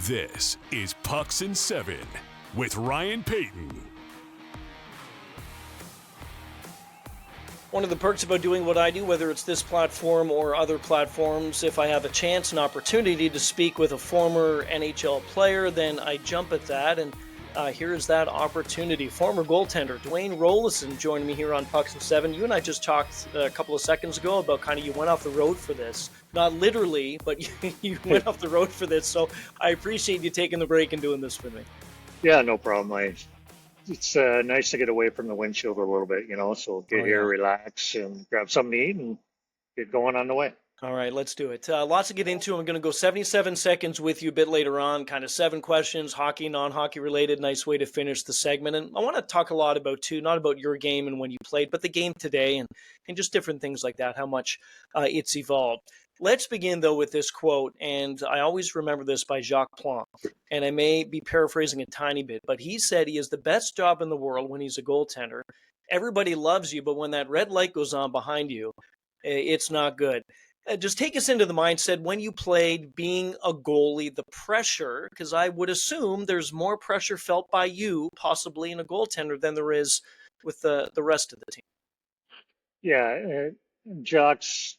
This is Pucks and Seven with Ryan Payton. One of the perks about doing what I do, whether it's this platform or other platforms, if I have a chance, an opportunity to speak with a former NHL player, then I jump at that, and here is that opportunity. Former goaltender Dwayne Roloson joining me here on Pucks and Seven. You and I just talked a couple of seconds ago about kind of you went off the road for this. Not literally, but you went off the road for this, so I appreciate you taking the break and doing this for me. Yeah, no problem. It's nice to get away from the windshield a little bit, so get here, relax, and grab something to eat and get going on the way. All right, let's do it. Lots to get into. I'm going to go 77 seconds with you a bit later on, kind of 7 questions, hockey, non-hockey related. Nice way to finish the segment. And I want to talk a lot about, too, not about your game and when you played, but the game today and just different things like that, how much it's evolved. Let's begin, though, with this quote, and I always remember this by Jacques Plante, and I may be paraphrasing a tiny bit, but he said he has the best job in the world when he's a goaltender. Everybody loves you, but when that red light goes on behind you, it's not good. Just take us into the mindset when you played being a goalie, the pressure, because I would assume there's more pressure felt by you, possibly in a goaltender, than there is with the rest of the team. Yeah, Jock's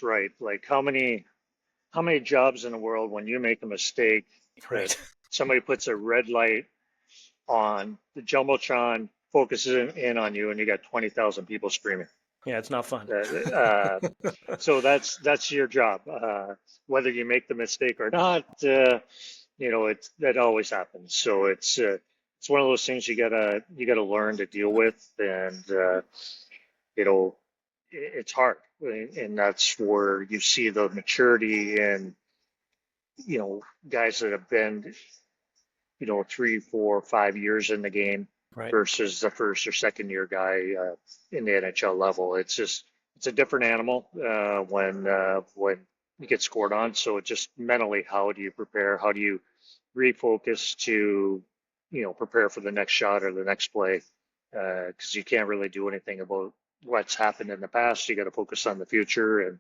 right. Like how many jobs in the world when you make a mistake, Right. somebody puts a red light on, the jumbotron focuses in on you, and you got 20,000 people screaming. Yeah, it's not fun. So that's your job. Whether you make the mistake or not, that always happens. So it's one of those things you gotta learn to deal with, and it's hard, and that's where you see the maturity and guys that have been 3, 4, 5 years in the game. Right. Versus the first or second year guy in the NHL level. It's a different animal when you get scored on. So it just mentally, how do you prepare? How do you refocus to prepare for the next shot or the next play? Because you can't really do anything about what's happened in the past. You got to focus on the future,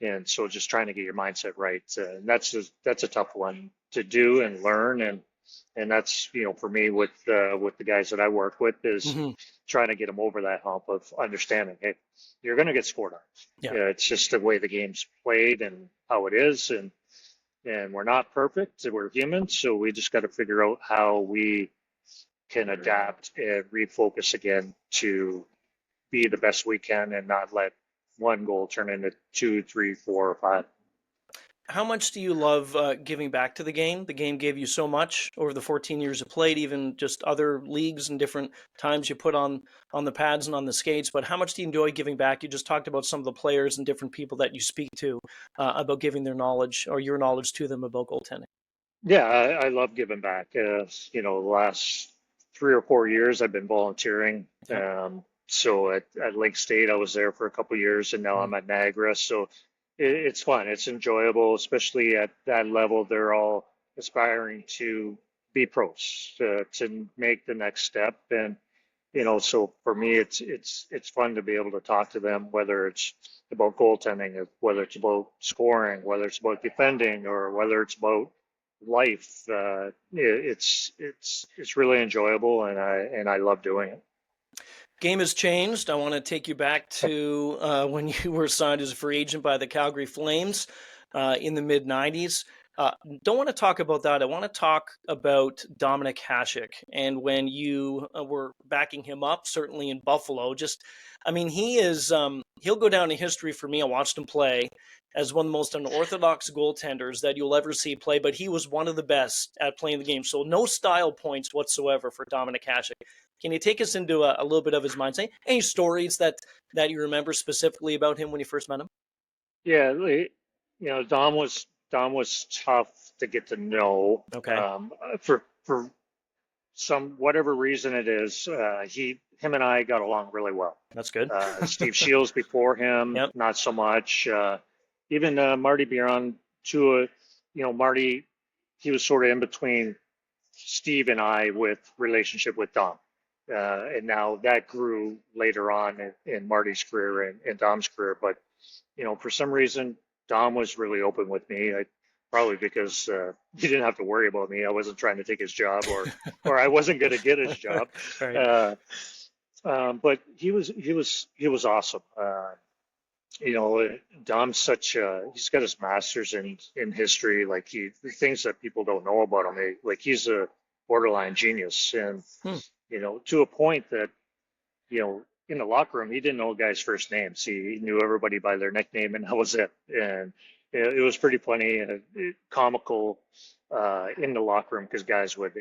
and so just trying to get your mindset right. And that's a tough one to do and learn, and that's for me with the guys that I work with is trying to get them over that hump of understanding, hey, you're going to get scored on. Yeah, it's just the way the game's played and how it is, and we're not perfect. We're human, so we just got to figure out how we can adapt and refocus again to be the best we can and not let one goal turn into 2, 3, 4, or 5. How much do you love giving back to the game? The game gave you so much over the 14 years you played, even just other leagues and different times you put on the pads and on the skates. But how much do you enjoy giving back? You just talked about some of the players and different people that you speak to about giving their knowledge or your knowledge to them about goaltending. Yeah, I love giving back. The last 3 or 4 years I've been volunteering. So at Lake State, I was there for a couple of years, and now I'm at Niagara. So it's fun. It's enjoyable, especially at that level. They're all aspiring to be pros, to make the next step. And, so for me, it's fun to be able to talk to them, whether it's about goaltending, whether it's about scoring, whether it's about defending, or whether it's about life. It's really enjoyable, and I love doing it. Game has changed. I want to take you back to when you were signed as a free agent by the Calgary Flames in the mid-'90s. Don't want to talk about that. I want to talk about Dominik Hasek and when you were backing him up, certainly in Buffalo. He is he'll go down in history for me. I watched him play as one of the most unorthodox goaltenders that you'll ever see play, but he was one of the best at playing the game. So no style points whatsoever for Dominik Hasek. Can you take us into a little bit of his mindset? Any stories that you remember specifically about him when you first met him? Yeah, Dom was tough to get to know. Okay. For some whatever reason it is, him and I got along really well. That's good. Steve Shields before him, not so much. Even Marty Biron too. Marty, he was sort of in between Steve and I with relationship with Dom. And now that grew later on in Marty's career and Dom's career. But, for some reason, Dom was really open with me. probably because he didn't have to worry about me. I wasn't trying to take his job, or I wasn't going to get his job. Right. But he was awesome. Dom's he's got his master's in history. Like the things that people don't know about him, like he's a borderline genius, and to a point that in the locker room he didn't know guys' first names. He knew everybody by their nickname, and that was it. And it was pretty funny and comical in the locker room because guys would,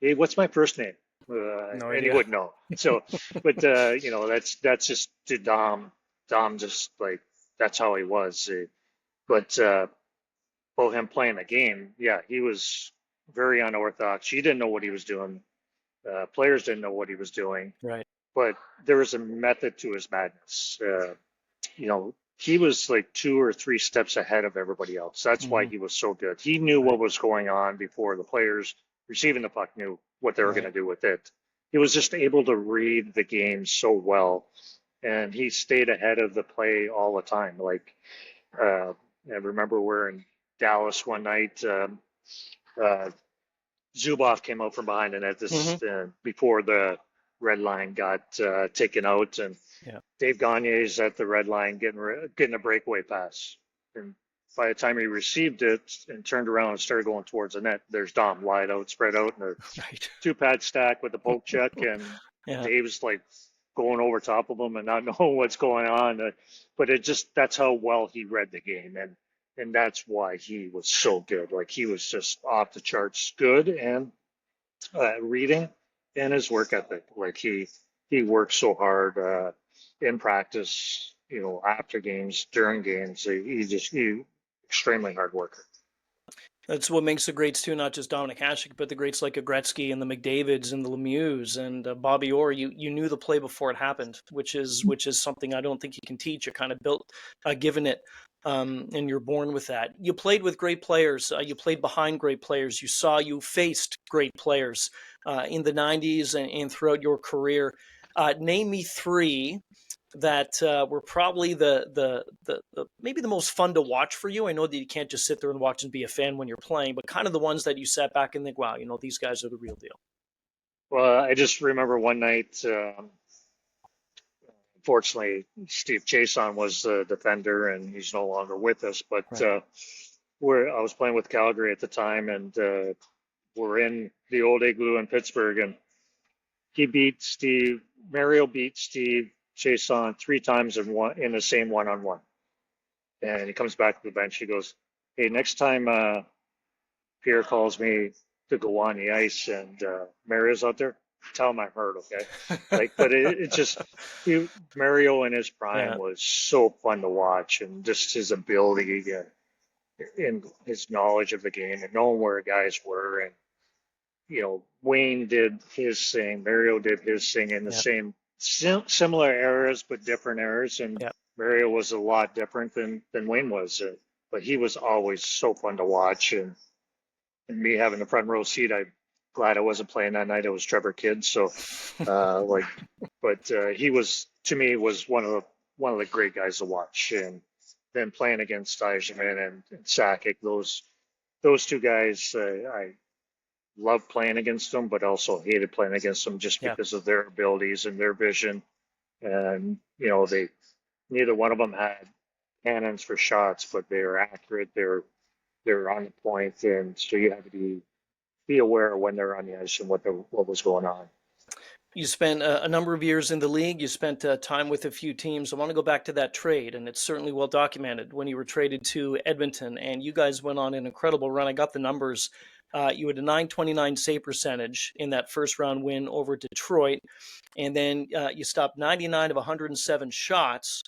hey, what's my first name? And he wouldn't know. So, but that's just to Dom. Dom just like that's how he was. But about him playing the game, yeah, he was very unorthodox. He didn't know what he was doing. Players didn't know what he was doing. Right. But there was a method to his madness. He was like 2 or 3 steps ahead of everybody else. That's why he was so good. He knew what was going on before the players receiving the puck knew what they were going to do with it. He was just able to read the game so well, and he stayed ahead of the play all the time. Like I remember we're in Dallas one night. Zubov came out from behind the net before the red line got taken out, and Dave Gagne's at the red line getting a breakaway pass. And by the time he received it and turned around and started going towards the net, there's Dom wide out, spread out, and a 2-pad stack with the poke check, and Dave's like going over top of him and not knowing what's going on. But that's how well he read the game, and that's why he was so good. Like he was just off the charts good and reading and his work ethic. Like he worked so hard in practice, after games, during games. He extremely hard worker. That's what makes the greats too, not just Dominic Hasek, but the greats like a Gretzky and the McDavids and the Lemieux and Bobby Orr. You knew the play before it happened, which is something I don't think you can teach. You're kind of built, given it, and you're born with that. You played with great players. You played behind great players. You faced great players in the 90s and throughout your career. Name me 3 that were probably the maybe the most fun to watch for you. I know that you can't just sit there and watch and be a fan when you're playing, but kind of the ones that you sat back and think, wow, these guys are the real deal. Well, I just remember one night, unfortunately, Steve Chason was the defender, and he's no longer with us, but I was playing with Calgary at the time, and we're in the old igloo in Pittsburgh, and Mario beat Steve Chason 3 times in the same one-on-one. And he comes back to the bench. He goes, hey, next time Pierre calls me to go on the ice and Mario's out there, tell him I heard, okay? But it just, Mario in his prime was so fun to watch, and just his ability and his knowledge of the game and knowing where guys were. And, Wayne did his thing, Mario did his thing in the same similar eras, but different eras. And Mario was a lot different than Wayne was, but he was always so fun to watch. And me having the front row seat, I'm glad I wasn't playing that night. It was Trevor Kidd, so he was, to me, was one of the great guys to watch. And then playing against Eiserman and Sakic, those 2 guys, I loved playing against them, but also hated playing against them just because of their abilities and their vision. And neither one of them had cannons for shots, but they were accurate. They're on the point, and so you have to be aware when they're on the ice and what was going on. You spent a number of years in the league. You spent time with a few teams. I want to go back to that trade, and it's certainly well documented when you were traded to Edmonton, and you guys went on an incredible run. I got the numbers. You had a .929 save percentage in that first round win over Detroit, and then you stopped 99 of 107 shots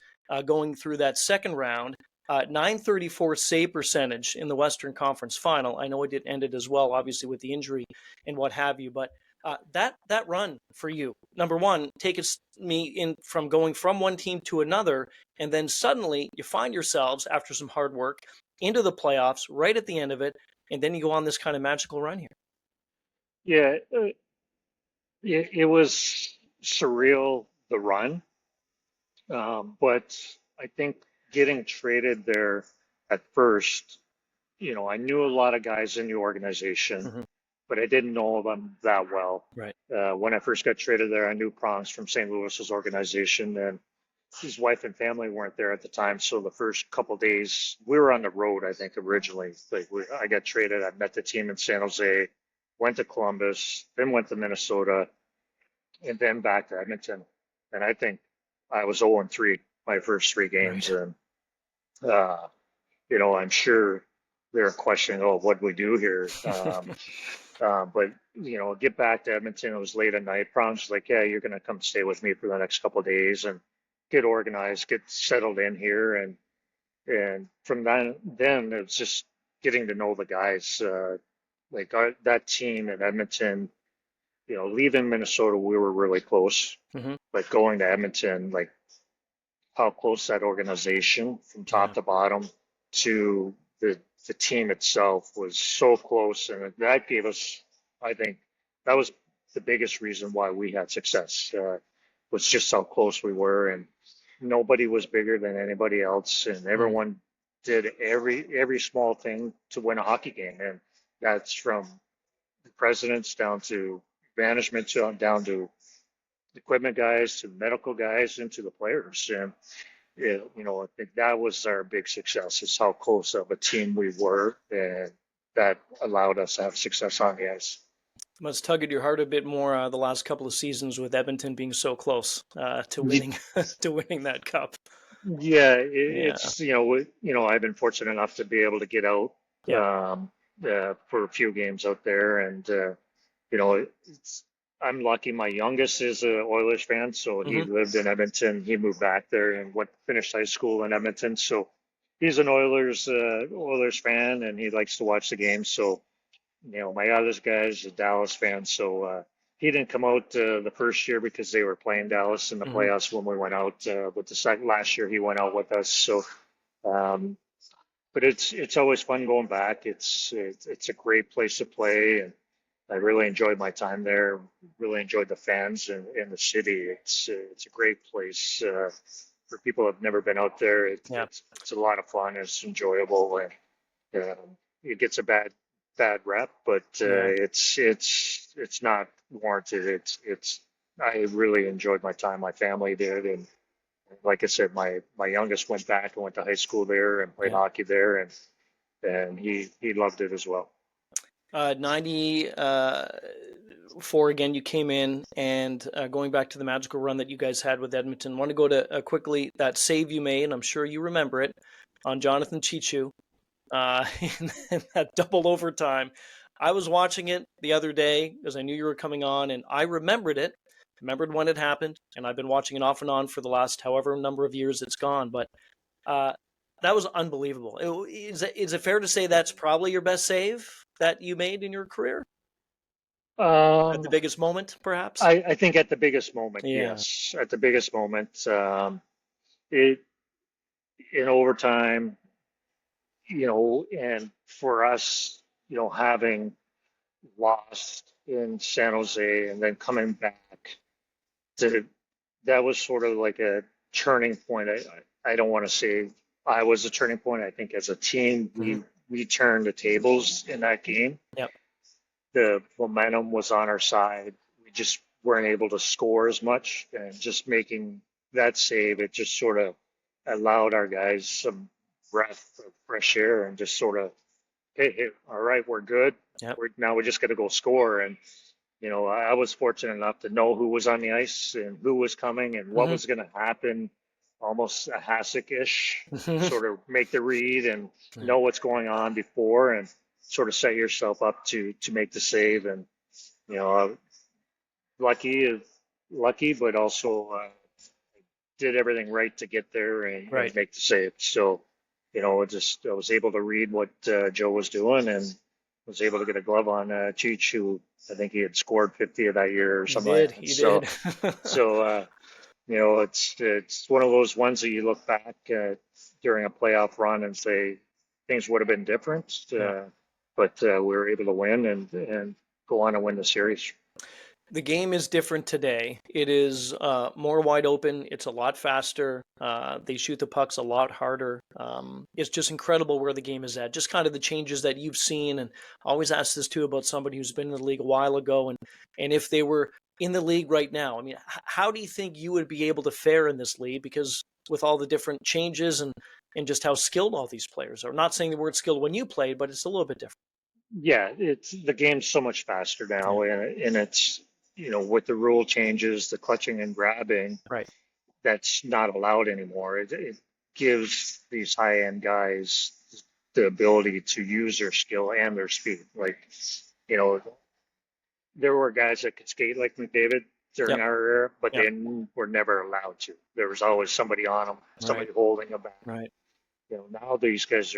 going through that second round. .934 save percentage in the Western Conference Final. I know it ended as well, obviously with the injury and what have you, but that run for you, number one, me in from going from one team to another, and then suddenly you find yourselves after some hard work into the playoffs right at the end of it, and then you go on this kind of magical run here. Yeah, it was surreal, the run, but I think getting traded there at first I knew a lot of guys in the organization, Hmm. but I didn't know them that well. Right. When I first got traded there, I knew Prongs from St. Louis's organization, and his wife and family weren't there at the time. So the first couple of days, we were on the road, I think, originally. I got traded. I met the team in San Jose, went to Columbus, then went to Minnesota, and then back to Edmonton. And I think I was 0-3 my first three games. Right. And, uh, I'm sure they're questioning, oh, what do we do here? But get back to Edmonton. It was late at night. Prom's was like, yeah, you're going to come stay with me for the next couple of days and get organized, get settled in here. And from then it was just getting to know the guys. That team in Edmonton, leaving Minnesota, we were really close. Hmm. But going to Edmonton, like how close that organization from top Yeah. to bottom to the team itself was so close, and that gave us, I think, that was the biggest reason why we had success. Was just how close we were, and nobody was bigger than anybody else, and Mm. everyone did every small thing to win a hockey game, and that's from the presidents down to management down to equipment guys to medical guys and to the players. And I think that was our big success, is how close of a team we were, and that allowed us to have success on the ice. Must tug at your heart a bit more the last couple of seasons with Edmonton being so close to winning to winning that cup. Yeah, Yeah. it's I've been fortunate enough to be able to get out Yeah. for a few games out there, and you know, it's, I'm lucky. My youngest is a Oilers fan, so he Hmm. lived in Edmonton. He moved back there and finished high school in Edmonton. So he's an Oilers fan, and he likes to watch the games. So my other guy is a Dallas fan, so he didn't come out the first year because they were playing Dallas in the Hmm. playoffs when we went out. But the second last year he went out with us. So, um, but it's always fun going back. It's a great place to play, and I really enjoyed my time there. Really enjoyed the fans and the city. It's a great place for people who have never been out there. Yeah. It's a lot of fun. It's enjoyable, and it gets a bad rep, but Yeah. it's not warranted. It's I really enjoyed my time. My family did, and like I said, my youngest went back and went to high school there and played Yeah. hockey there, and he loved it as well. 94 again, you came in, and going back to the magical run that you guys had with Edmonton, want to go to quickly that save you made, and I'm sure you remember it, on Jonathan Cheechoo in that double overtime. I was watching it the other day because I knew you were coming on, and I remembered when it happened, and I've been watching it off and on for the last however number of years it's gone. But uh, that was unbelievable. Is it fair to say that's probably your best save that you made in your career? At the Um, biggest moment, perhaps? I think at the biggest moment, Yeah. yes, at the biggest moment, it in overtime, and for us, having lost in San Jose and then coming back to that was sort of like a turning point. I don't want to say I was a turning point. I think as a team, Hmm. we turned the tables in that game. Yep. The momentum was on our side. We just weren't able to score as much, and just making that save, it just sort of allowed our guys some breath of fresh air and just sort of, hey, all right, we're good. Yep. We just got to go score. And I was fortunate enough to know who was on the ice and who was coming and what Hmm. was going to happen, almost a Hasek-ish, Hmm. sort of make the read and know what's going on before and sort of set yourself up to make the save. And you know, lucky, lucky, but also did everything right to get there and Right. make the save. So, I was able to read what Joe was doing and was able to get a glove on Cheech, who I think he had scored 50 of that year or You something like did. that. You did. So it's one of those ones that you look back during a playoff run and say things would have been different, Yeah. but we were able to win and go on and win the series. The game is different today. It is more wide open. It's a lot faster. They shoot the pucks a lot harder. It's just incredible where the game is at. Just kind of the changes that you've seen. And I always ask this too about somebody who's been in the league a while ago, and if they were in the league right now. I mean, how do you think you would be able to fare in this league? Because with all the different changes and just how skilled all these players are. Not saying the word skilled when you played, but it's a little bit different. Yeah, it's the game's so much faster now, and it's with the rule changes, the clutching and grabbing, Right. that's not allowed anymore. It gives these high end guys the ability to use their skill and their speed. Like, you know, there were guys that could skate like McDavid during Yep. our era, but Yep. they were never allowed to. There was always somebody on them, somebody Right. holding them back. Right. Now these guys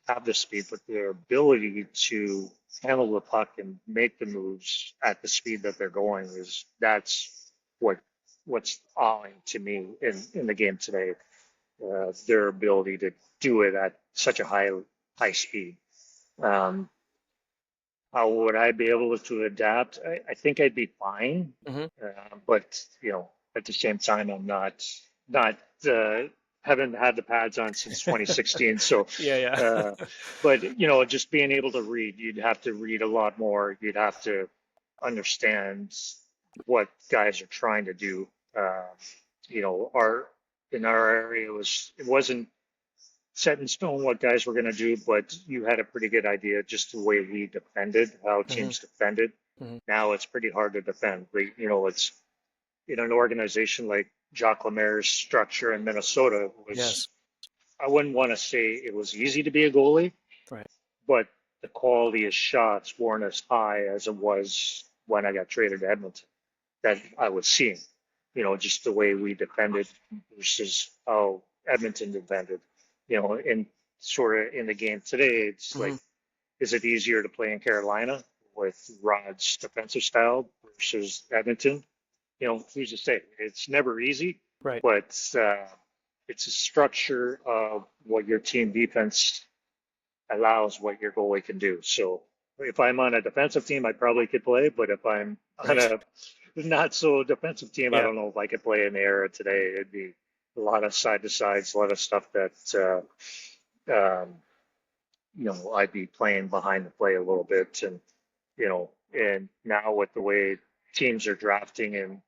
have the speed, but their ability to handle the puck and make the moves at the speed that they're going that's what's awing to me in the game today. Their ability to do it at such a high speed. Um, how would I be able to adapt? I think I'd be fine, Mm-hmm. but at the same time, I'm not haven't had the pads on since 2016. So, Yeah. but just being able to read, you'd have to read a lot more. You'd have to understand what guys are trying to do. Our in our area it wasn't set in stone what guys were going to do, but you had a pretty good idea just the way we defended, how teams defended. Mm-hmm. Now it's pretty hard to defend. It's in an organization like Jacques Lemaire's structure in Minnesota was. Yes. I wouldn't want to say it was easy to be a goalie, Right. but the quality of shots weren't as high as it was when I got traded to Edmonton that I was seeing. Just the way we defended versus how Edmonton defended. And sort of in the game today, it's like, is it easier to play in Carolina with Rod's defensive style versus Edmonton? Who's to say? It's never easy, Right. but it's a structure of what your team defense allows, what your goalie can do. So if I'm on a defensive team, I probably could play, but if I'm on a not so defensive team, I don't know if I could play in the era today. It'd be a lot of side to sides, a lot of stuff that I'd be playing behind the play a little bit, and and now with the way teams are drafting and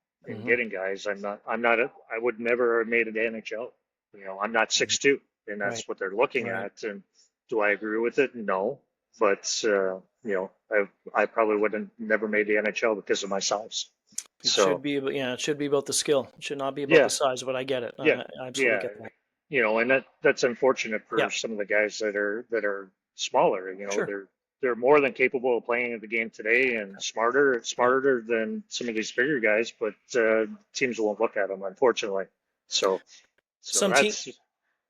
getting guys, I would never have made it NHL. I'm not 6'2", and that's what they're looking at. And do I agree with it? No, but I probably would have never made the NHL because of my size. It should be, it should be about the skill. It should not be about the size, but I get it. I absolutely get that. And that's unfortunate for some of the guys that are smaller. They're more than capable of playing the game today and smarter than some of these bigger guys, but teams won't look at them, unfortunately. So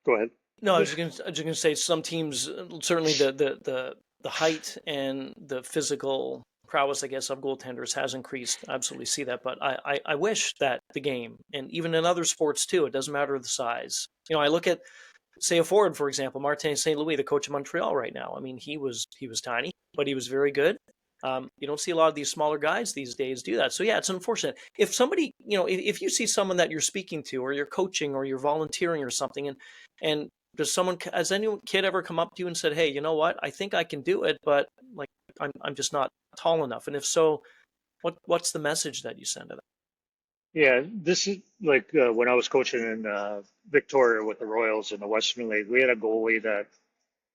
go ahead. No, I was just gonna say some teams, certainly the height and the physical prowess, I guess, of goaltenders has increased. I absolutely see that, but I wish that the game, and even in other sports too, it doesn't matter the size. I look at, say, a forward, for example, Martin St. Louis, the coach of Montreal right now. I mean, he was tiny, but he was very good. You don't see a lot of these smaller guys these days do that. So yeah, it's unfortunate. If somebody, if you see someone that you're speaking to, or you're coaching, or you're volunteering, or something, and has any kid ever come up to you and said, "Hey, you know what? I think I can do it, but like I'm just not tall enough." And if so, what's the message that you send to them? Yeah, this is like when I was coaching in Victoria with the Royals in the Western League. We had a goalie that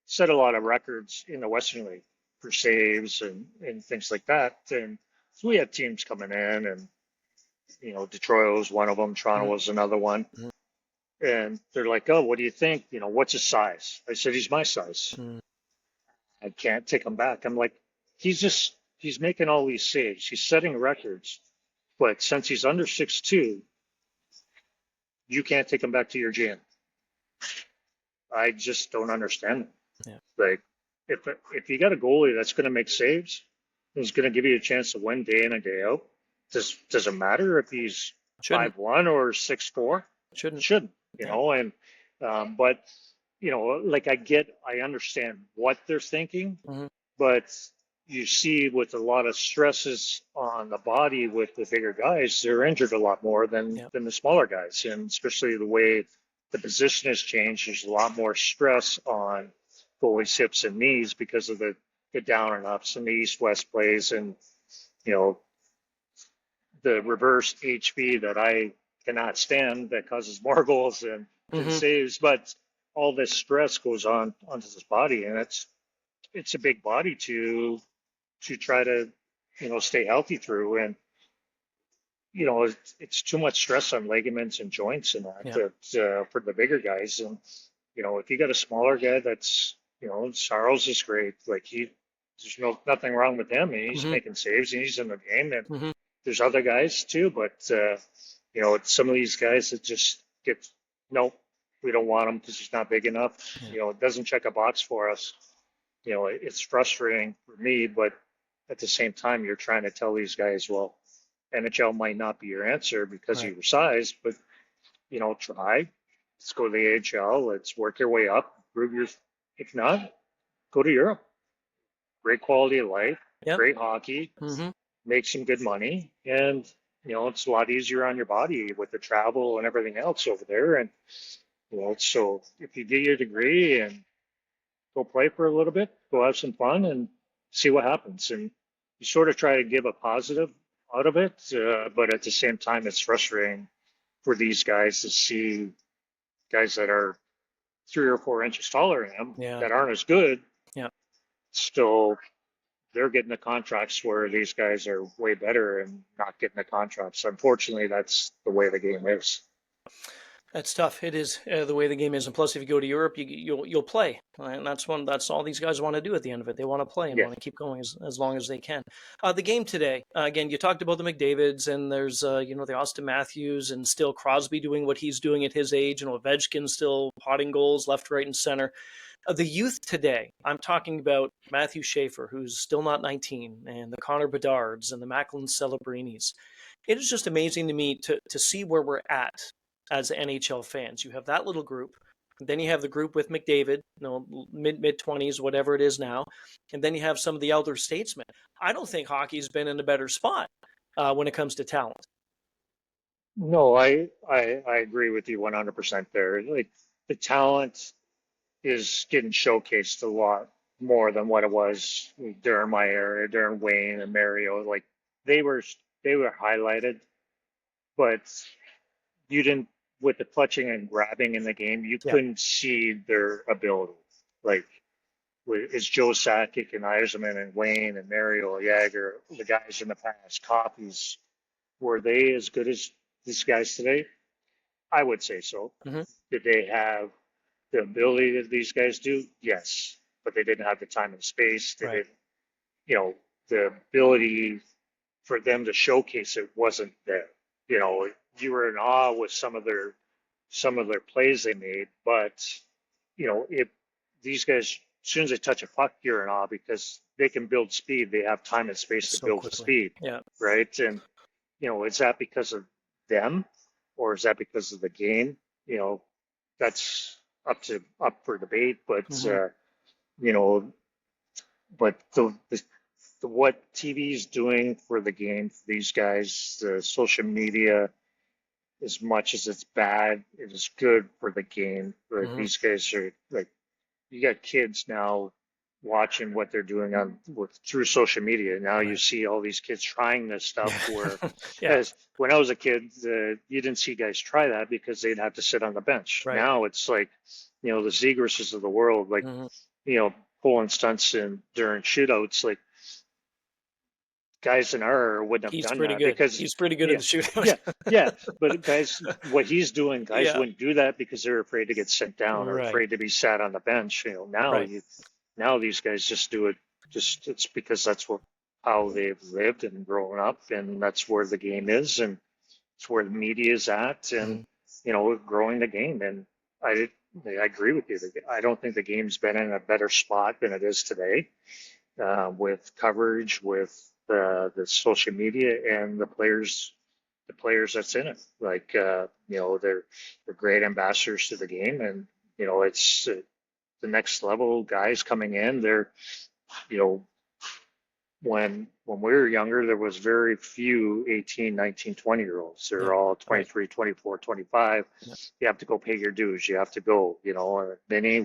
set a lot of records in the Western League for saves and things like that. And so we had teams coming in, and Detroit was one of them, Toronto was another one. And they're like, "Oh, what do you think? What's his size?" I said, "He's my size." I can't take him back. I'm like, he's making all these saves. He's setting records. But since he's under 6'2", you can't take him back to your GM. I just don't understand it. Yeah. Like, if you got a goalie that's going to make saves, who's going to give you a chance to win day in and day out, does it matter if he's 5'1" or 6'4"? Shouldn't. And but like I understand what they're thinking, but you see with a lot of stresses on the body with the bigger guys, they're injured a lot more than the smaller guys. And especially the way the position has changed, there's a lot more stress on goalies' hips and knees because of the down and ups and the east-west plays and, you know, the reverse HV that I cannot stand that causes more goals than saves. But all this stress goes on onto this body, and it's a big body to try to, you know, stay healthy through. And, you know, it's too much stress on ligaments and joints and that for the bigger guys. And, you know, if you got a smaller guy that's, you know, Saros is great. Like there's nothing wrong with him. And he's making saves and he's in the game. And there's other guys too, but, you know, it's some of these guys that just get, nope, we don't want him because he's not big enough. You know, it doesn't check a box for us. You know, it's frustrating for me, but at the same time, you're trying to tell these guys, well, NHL might not be your answer because of your size, but, you know, try. Let's go to the AHL. Let's work your way up. Prove your. If not, go to Europe. Great quality of life, great hockey, make some good money, and, you know, it's a lot easier on your body with the travel and everything else over there. And, you know, so if you get your degree and go play for a little bit, go have some fun and see what happens. And you sort of try to give a positive out of it, but at the same time, it's frustrating for these guys to see guys that are 3 or 4 inches taller than them that aren't as good. Still, they're getting the contracts where these guys are way better and not getting the contracts. Unfortunately, that's the way the game is. That's tough. It is the way the game is, and plus, if you go to Europe, you'll play, and that's all these guys want to do at the end of it. They want to play and want to keep going as long as they can. The game today, again, you talked about the McDavids, and there's you know, the Austin Matthews, and still Crosby doing what he's doing at his age, and Ovechkin still potting goals left, right, and center. The youth today, I'm talking about Matthew Schaefer, who's still not 19, and the Connor Bedards and the Macklin Celebrinis. It is just amazing to me to see where we're at as NHL fans. You have that little group, then you have the group with McDavid, you know, mid-20s, whatever it is now, and then you have some of the elder statesmen. I don't think hockey's been in a better spot when it comes to talent. No, I agree with you 100% there. Like, the talent is getting showcased a lot more than what it was during my era, during Wayne and Mario. Like, they were highlighted, but you didn't, with the clutching and grabbing in the game, you couldn't see their ability. Like, it's Joe Sakic and Yzerman and Wayne and Mario Jagger, the guys in the past, Coffees, were they as good as these guys today? I would say so. Did they have the ability that these guys do? Yes, but they didn't have the time and space. They didn't, you know, the ability for them to showcase it wasn't there. You know, you were in awe with some of their plays they made, but, you know, if these guys, as soon as they touch a puck, you're in awe because they can build speed. They have time and space to build speed, right? And, you know, is that because of them, or is that because of the game? You know, that's up for debate. But you know, but the what TV is doing for the game, for these guys, the social media, as much as it's bad, it is good for the game. Like, these guys are, like, you got kids now watching what they're doing through social media. Now you see all these kids trying this stuff where, as when I was a kid, you didn't see guys try that because they'd have to sit on the bench. Now it's like, you know, the Zegrases of the world, like, you know, pulling stunts during shootouts, like, guys in our era wouldn't have done that because he's pretty good at the shootout. But guys, what he's doing, guys wouldn't do that because they're afraid to get sent down or afraid to be sat on the bench. You know, now these guys just do it. It's because that's how they've lived and grown up, and that's where the game is, and it's where the media is at, and you know, growing the game. And I agree with you. I don't think the game's been in a better spot than it is today, with coverage, with the social media, and the players that's in it. Like, you know, they're great ambassadors to the game, and, you know, it's the next level guys coming in. They're, you know, when we were younger, there was very few 18, 19, 20-year-olds. Yeah. They're all Right. 23, 24, 25. Yeah. You have to go pay your dues. You have to go, many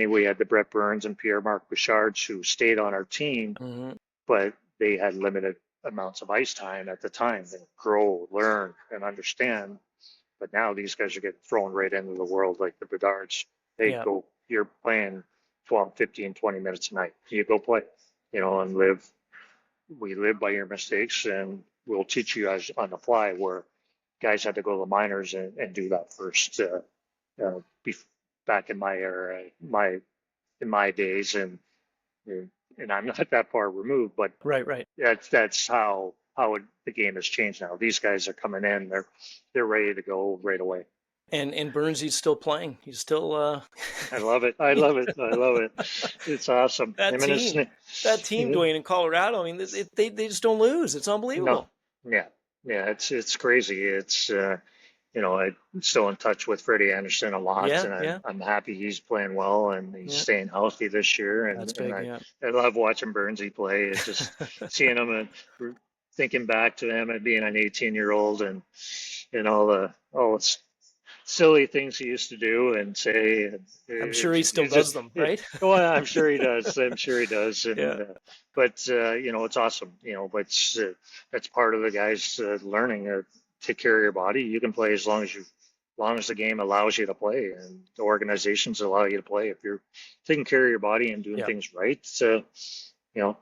we had the Brett Burns and Pierre-Marc Bouchards who stayed on our team, Hmm. but they had limited amounts of ice time at the time. They grow, learn, and understand. But now these guys are getting thrown right into the world like the Bedards. Hey, Yeah. go, you're playing 12, 15, 20 minutes a night. You go play, and live. We live by your mistakes and we'll teach you as on the fly where guys had to go to the minors and do that first. Uh, Back in my era, in my days, and I'm not that far removed, but Right. Right. that's the game has changed now. These guys are coming in, they're ready to go right away. And Burnsy's still playing. He's still I love it. I love it. I love it. It's awesome. that Him and his, team. That team, Dwayne, in Colorado. I mean, they just don't lose. It's no, unbelievable. yeah, yeah. It's crazy. I'm still in touch with Freddie Anderson a lot, Yeah. and Yeah. I'm happy he's playing well and he's Yeah. staying healthy this year. That's And big. Yeah. I love watching Burnsy play. It's just seeing him and thinking back to him and being an 18-year-old and all the silly things he used to do and say. And I'm sure he still it's just, does them, right? oh, I'm sure he does. I'm sure he does. Yeah. But it's awesome. But that's part of the guys learning. Take care of your body. You can play as long as the game allows you to play, and the organizations allow you to play. If you're taking care of your body and doing Yeah. things right, you know,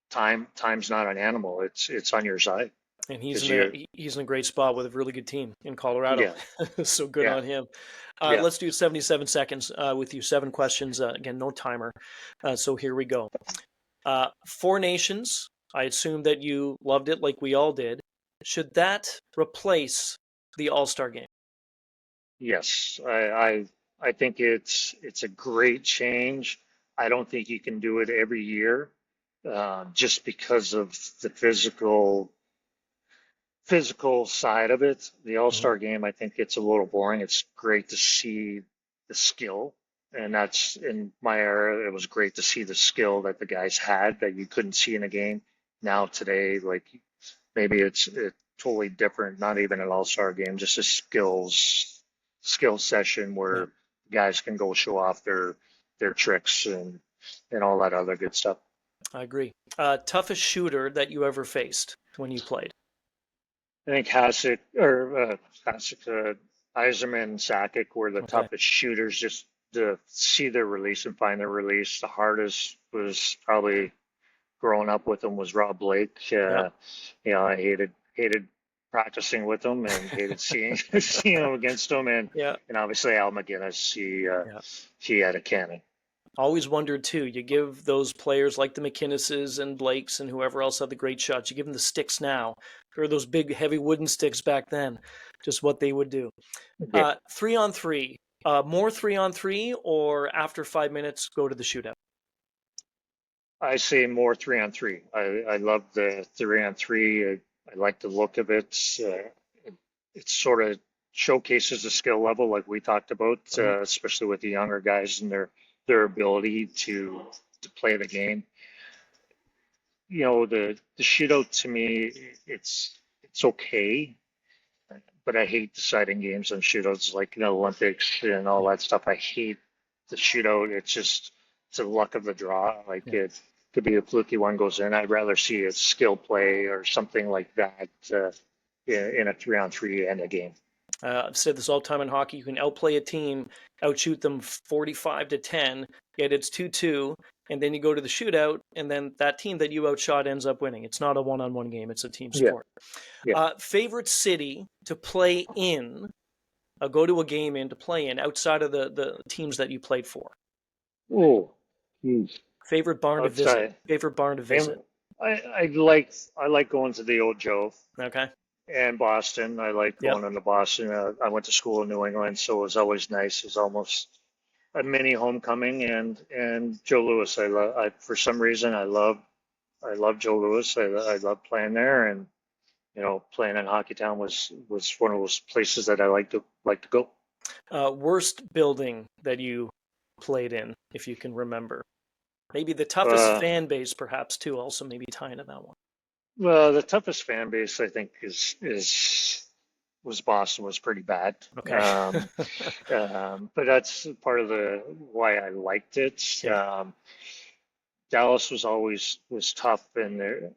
time's not an animal. It's on your side. And Because you, he's in a great spot with a really good team in Colorado. yeah, So good yeah, on him. yeah. Let's do 77 seconds with you. 7 questions. Again, no timer. So here we go. Four Nations. I assume that you loved it like we all did. Should that replace the All-Star game? Yes, I think it's a great change. I don't think you can do it every year, just because of the physical side of it. The Mhm. All-Star game, I think it's a little boring. It's great to see the skill, and that's in my era. It was great to see the skill that the guys had that you couldn't see in a game. Now today, like maybe it's totally different. Not even an all-star game, just a skill session Yeah, where guys can go show off their tricks and all that other good stuff. I agree. Toughest shooter that you ever faced when you played? I think Eiserman, Sakic were the Okay. toughest shooters. Just to see their release and find their release. The hardest was probably growing up with them was Rob Blake. Yeah. I hated practicing with him and hated seeing seeing him against him. And Yeah. and obviously Al McGinnis, Yeah. he had a cannon. Always wondered too. You give those players like the McKinnises and Blakes and whoever else had the great shots. You give them the sticks now, or those big heavy wooden sticks back then. Just what they would do. Yeah, 3-on-3. More 3-on-3, or after 5 minutes go to the shootout. I say more 3-on-3. I love the 3-on-3. I like the look of it. It sort of showcases the skill level, like we talked about, Mhm. especially with the younger guys and their ability to play the game. The shootout to me, it's okay, but I hate deciding games on shootouts like the Olympics and all Yeah. that stuff. I hate the shootout. It's a luck of the draw. Like Yeah. it could be a fluky one goes in. I'd rather see a skill play or something like that in a 3-on-3 and a game. I've said this all the time in hockey. You can outplay a team, outshoot them 45-10, yet it's 2-2, and then you go to the shootout, and then that team that you outshot ends up winning. It's not a one-on-one game; it's a team Yeah, sport. yeah. Favorite city to play in? Go to a game in to play in outside of the teams that you played for. Oh, geez. Favorite barn to visit. Outside. Favorite barn to visit. I like going to the old Joe Okay. and Boston. I like Yep. going into Boston. I went to school in New England, so it was always nice. It was almost a mini homecoming. And Joe Louis, for some reason I love Joe Louis. I love playing there, and playing in Hockeytown was one of those places that I like to go. Worst building that you played in, if you can remember. Maybe the toughest fan base, perhaps, too, also maybe tie into that one. Well, the toughest fan base I think was Boston was pretty bad. Okay. But that's part of the why I liked it. Yeah. Dallas was tough in there.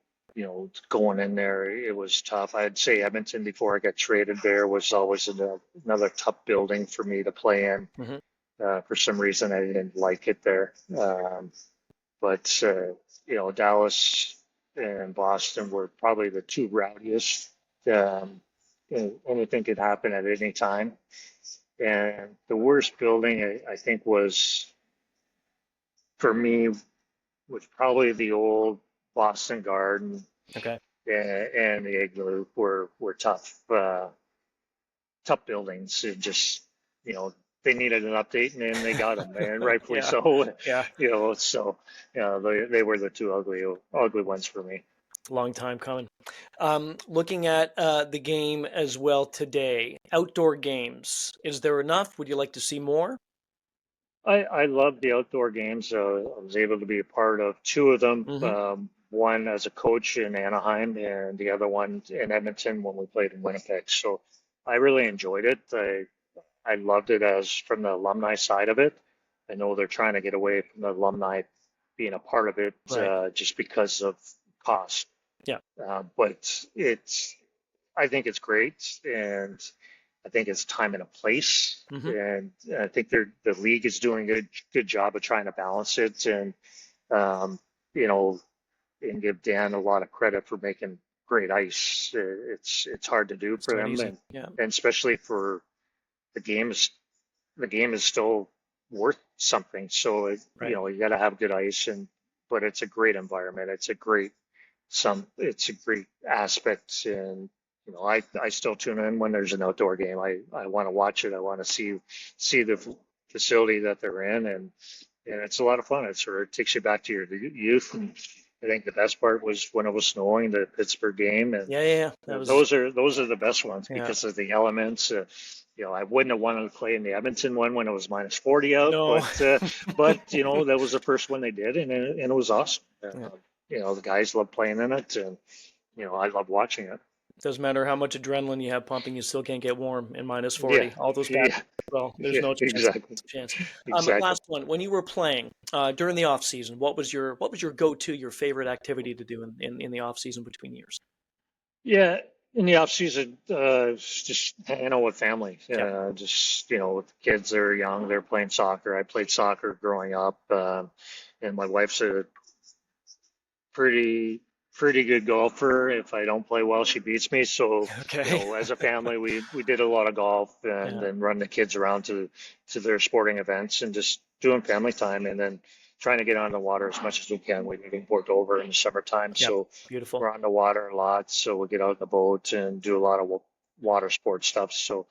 Going in there, it was tough. I'd say Edmonton before I got traded there was always another tough building for me to play in. Mm-hmm. For some reason, I didn't like it there. But Dallas and Boston were probably the two rowdiest. Anything could happen at any time. And the worst building, I think, for me, was probably the old Boston Garden. Okay. And the Igloo were tough, tough buildings. It just, they needed an update, and then they got them, and rightfully Yeah. so. Yeah. So they were the two ugly ones for me. Long time coming. Looking at the game as well today, outdoor games, is there enough? Would you like to see more? I love the outdoor games. I was able to be a part of two of them. Mm-hmm. One as a coach in Anaheim, and the other one in Edmonton when we played in Winnipeg. So I really enjoyed it. I loved it as from the alumni side of it. I know they're trying to get away from the alumni being a part of it, Right. just because of cost. Yeah. But I think it's great, and I think it's time and a place. Mm-hmm. And I think the league is doing a good job of trying to balance it, and and give Dan a lot of credit for making great ice. It's hard to do for them, and especially for the game is still worth something. So you got to have good ice, but it's a great environment. It's a great aspect, and I still tune in when there's an outdoor game. I want to watch it. I want to see the facility that they're in, and it's a lot of fun. It sort of takes you back to your youth. And I think the best part was when it was snowing, the Pittsburgh game, and those are the best ones because of the elements. I wouldn't have wanted to play in the Edmonton one when it was minus 40 out, No. but that was the first one they did, and it was awesome. The guys love playing in it, and I love watching it. Doesn't matter how much adrenaline you have pumping, you still can't get warm in minus 40. Yeah. All those bad. Well, there's no chance. Exactly. Last one. When you were playing during the off season, what was your go-to, your favorite activity to do in the off season between years? Yeah, in the off season, just hanging out with family. Just with the kids, they're young, they're playing soccer. I played soccer growing up, and my wife's a pretty good golfer. If I don't play well, she beats me. So, as a family, we did a lot of golf and then run the kids around to their sporting events and just doing family time, and then trying to get on the water as much as we can. We live in Port Dover in the summertime, so beautiful. We're on the water a lot. So we get out in the boat and do a lot of water sport stuff. So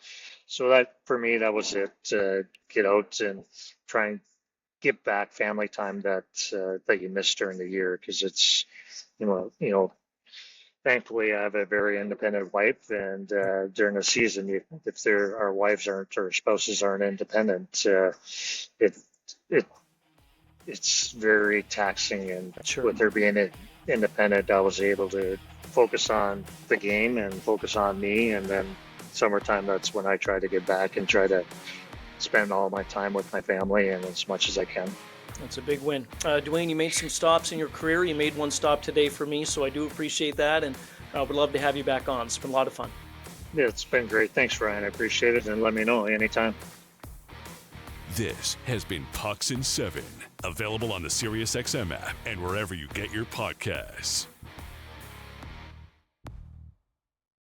that for me, that was it. Get out and try and get back family time that you missed during the year, because it's thankfully I have a very independent wife, and during the season, if our wives aren't or spouses aren't independent, it's very taxing. And with her being independent, I was able to focus on the game and focus on me. And then summertime, that's when I try to get back and try to spend all my time with my family and as much as I can. That's a big win. Dwayne, you made some stops in your career. You made one stop today for me, so I do appreciate that, and I would love to have you back on. It's been a lot of fun. Yeah, it's been great. Thanks, Ryan. I appreciate it, and let me know anytime. This has been Pucks in 7, available on the SiriusXM app and wherever you get your podcasts.